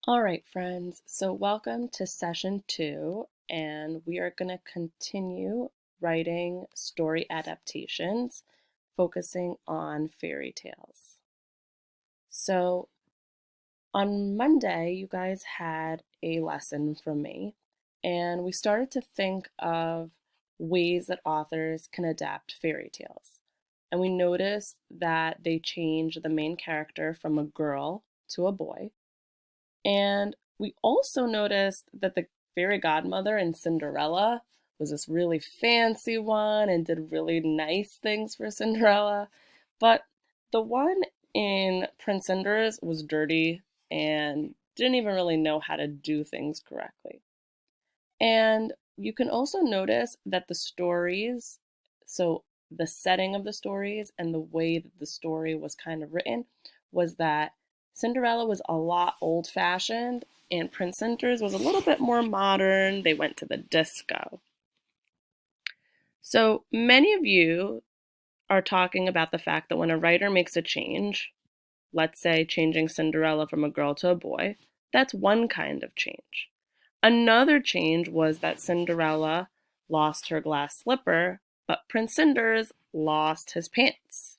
All right, friends. So, welcome to session 2, and we are going to continue writing story adaptations, focusing on fairy tales. So, on Monday, you guys had a lesson from me, and we started to think of ways that authors can adapt fairy tales. And we noticed that they change the main character from a girl to a boy. And we also noticed that the fairy godmother in Cinderella was this really fancy one and did really nice things for Cinderella. But the one in Prince Cinder's was dirty and didn't even really know how to do things correctly. And you can also notice that the stories, so the setting of the stories and the way that the story was kind of written, was that Cinderella was a lot old fashioned and Prince Centers was a little bit more modern. They went to the disco. So many of you are talking about the fact that when a writer makes a change, let's say changing Cinderella from a girl to a boy, that's one kind of change. Another change was that Cinderella lost her glass slipper, but Prince Cinders lost his pants.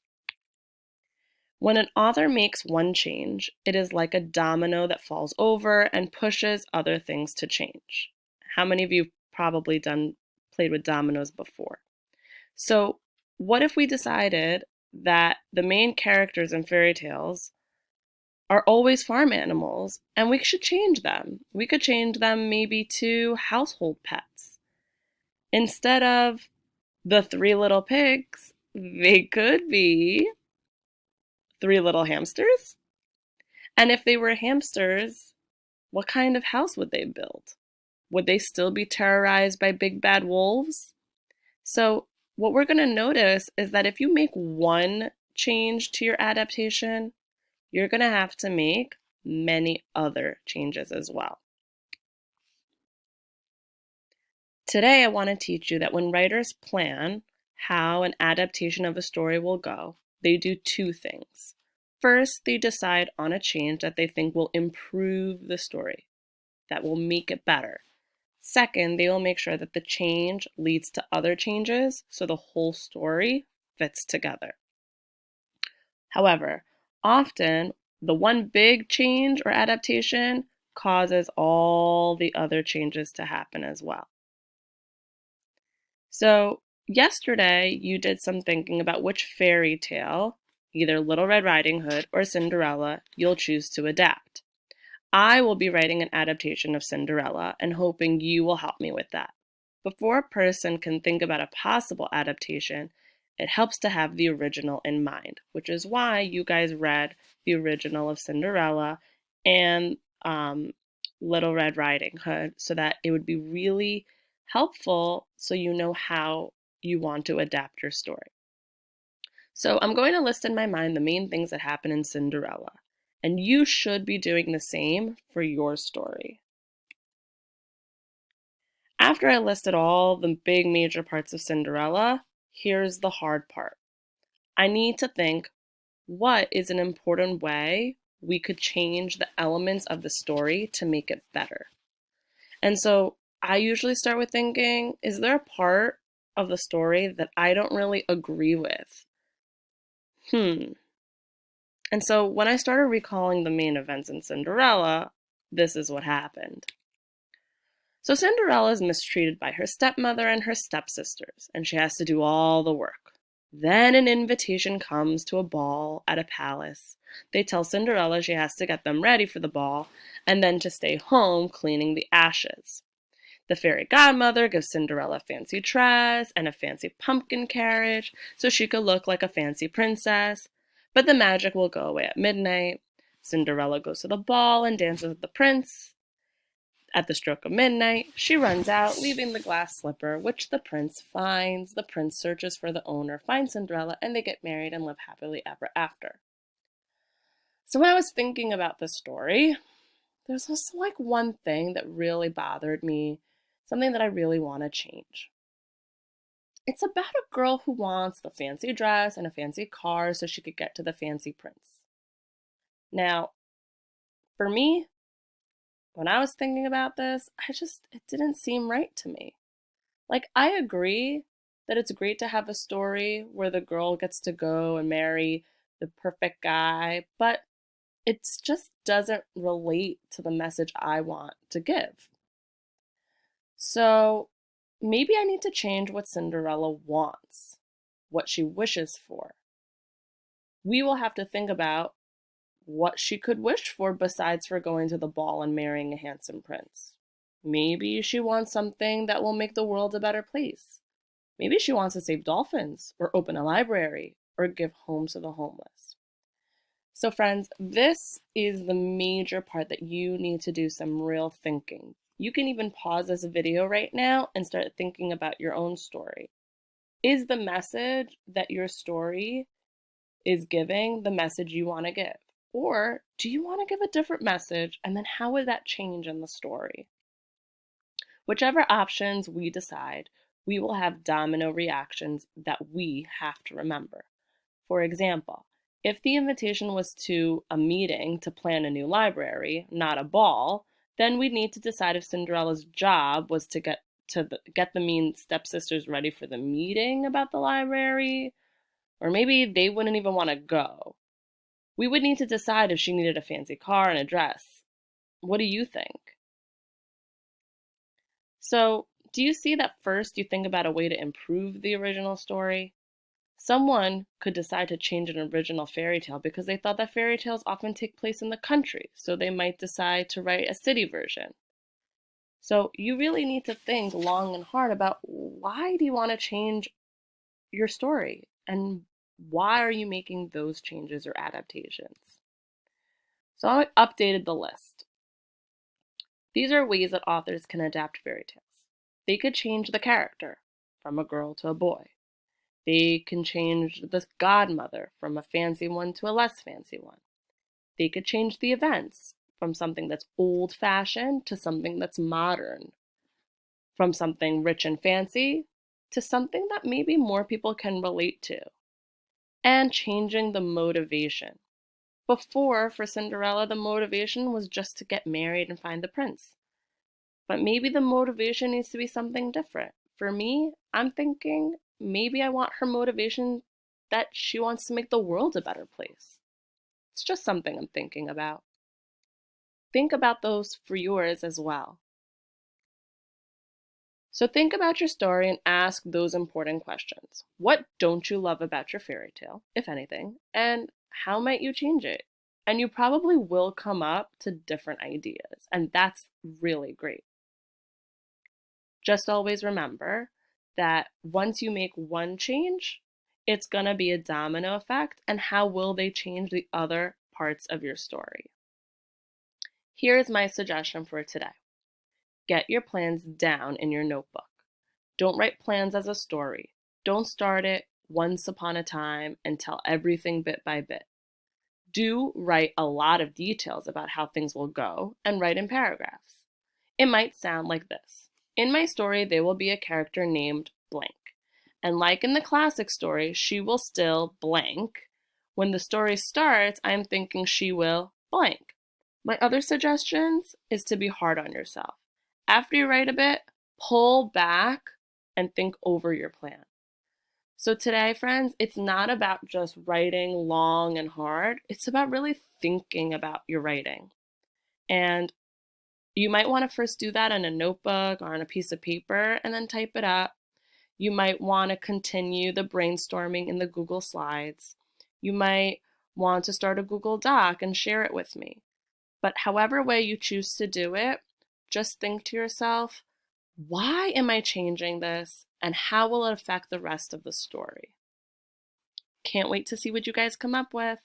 When an author makes one change, it is like a domino that falls over and pushes other things to change. How many of you probably played with dominoes before? So, what if we decided that the main characters in fairy tales are always farm animals and we should change them? We could change them maybe to household pets. Instead of the three little pigs, they could be three little hamsters. And if they were hamsters, what kind of house would they build? Would they still be terrorized by big bad wolves? So, what we're going to notice is that if you make one change to your adaptation, you're going to have to make many other changes as well. Today, I want to teach you that when writers plan how an adaptation of a story will go, they do two things. First, they decide on a change that they think will improve the story, that will make it better. Second, they will make sure that the change leads to other changes so the whole story fits together. However, often the one big change or adaptation causes all the other changes to happen as well. So, yesterday you did some thinking about which fairy tale, either Little Red Riding Hood or Cinderella, you'll choose to adapt. I will be writing an adaptation of Cinderella and hoping you will help me with that. Before a person can think about a possible adaptation, it helps to have the original in mind, which is why you guys read the original of Cinderella and Little Red Riding Hood so that it would be really helpful so you know how you want to adapt your story. So I'm going to list in my mind the main things that happen in Cinderella, and you should be doing the same for your story. After I listed all the big major parts of Cinderella, here's the hard part. I need to think, what is an important way we could change the elements of the story to make it better? And so I usually start with thinking, is there a part of the story that I don't really agree with? And so when I started recalling the main events in Cinderella, this is what happened. So Cinderella is mistreated by her stepmother and her stepsisters, and she has to do all the work. Then an invitation comes to a ball at a palace. They tell Cinderella she has to get them ready for the ball and then to stay home cleaning the ashes. The fairy godmother gives Cinderella a fancy dress and a fancy pumpkin carriage so she could look like a fancy princess. But the magic will go away at midnight. Cinderella goes to the ball and dances with the prince. At the stroke of midnight, she runs out, leaving the glass slipper, which the prince finds. The prince searches for the owner, finds Cinderella, and they get married and live happily ever after. So when I was thinking about the story, there's just like one thing that really bothered me, something that I really want to change. It's about a girl who wants the fancy dress and a fancy car so she could get to the fancy prince. Now, for me, when I was thinking about this, it didn't seem right to me. Like, I agree that it's great to have a story where the girl gets to go and marry the perfect guy, but it just doesn't relate to the message I want to give. So maybe I need to change what Cinderella wants, what she wishes for. We will have to think about what she could wish for besides for going to the ball and marrying a handsome prince. Maybe she wants something that will make the world a better place. Maybe she wants to save dolphins, or open a library, or give homes to the homeless. So, friends, this is the major part that you need to do some real thinking. You can even pause this video right now and start thinking about your own story. Is the message that your story is giving the message you want to give? Or do you want to give a different message? And then how would that change in the story? Whichever options we decide, we will have domino reactions that we have to remember. For example, if the invitation was to a meeting to plan a new library, not a ball, then we'd need to decide if Cinderella's job was to get the mean stepsisters ready for the meeting about the library, or maybe they wouldn't even want to go. We would need to decide if she needed a fancy car and a dress. What do you think? So, do you see that first you think about a way to improve the original story? Someone could decide to change an original fairy tale because they thought that fairy tales often take place in the country, so they might decide to write a city version. So you really need to think long and hard about why do you want to change your story and why are you making those changes or adaptations? So I updated the list. These are ways that authors can adapt fairy tales. They could change the character from a girl to a boy. They can change the godmother from a fancy one to a less fancy one. They could change the events from something that's old-fashioned to something that's modern, from something rich and fancy to something that maybe more people can relate to, and changing the motivation. Before, for Cinderella, the motivation was just to get married and find the prince. But maybe the motivation needs to be something different. For me, I'm thinking maybe I want her motivation that she wants to make the world a better place. It's just something I'm thinking about. Think about those for yours as well. So think about your story and ask those important questions. What don't you love about your fairy tale, if anything, and how might you change it? And you probably will come up to different ideas, and that's really great. Just always remember that once you make one change, it's going to be a domino effect, and how will they change the other parts of your story? Here's my suggestion for today. Get your plans down in your notebook. Don't write plans as a story. Don't start it once upon a time and tell everything bit by bit. Do write a lot of details about how things will go and write in paragraphs. It might sound like this. In my story, there will be a character named blank. And like in the classic story, she will still blank. When the story starts, I'm thinking she will blank. My other suggestions is to be hard on yourself. After you write a bit, pull back and think over your plan. So today, friends, it's not about just writing long and hard. It's about really thinking about your writing. And you might want to first do that in a notebook or on a piece of paper and then type it up. You might want to continue the brainstorming in the Google Slides. You might want to start a Google Doc and share it with me. But however way you choose to do it, just think to yourself, why am I changing this and how will it affect the rest of the story? Can't wait to see what you guys come up with.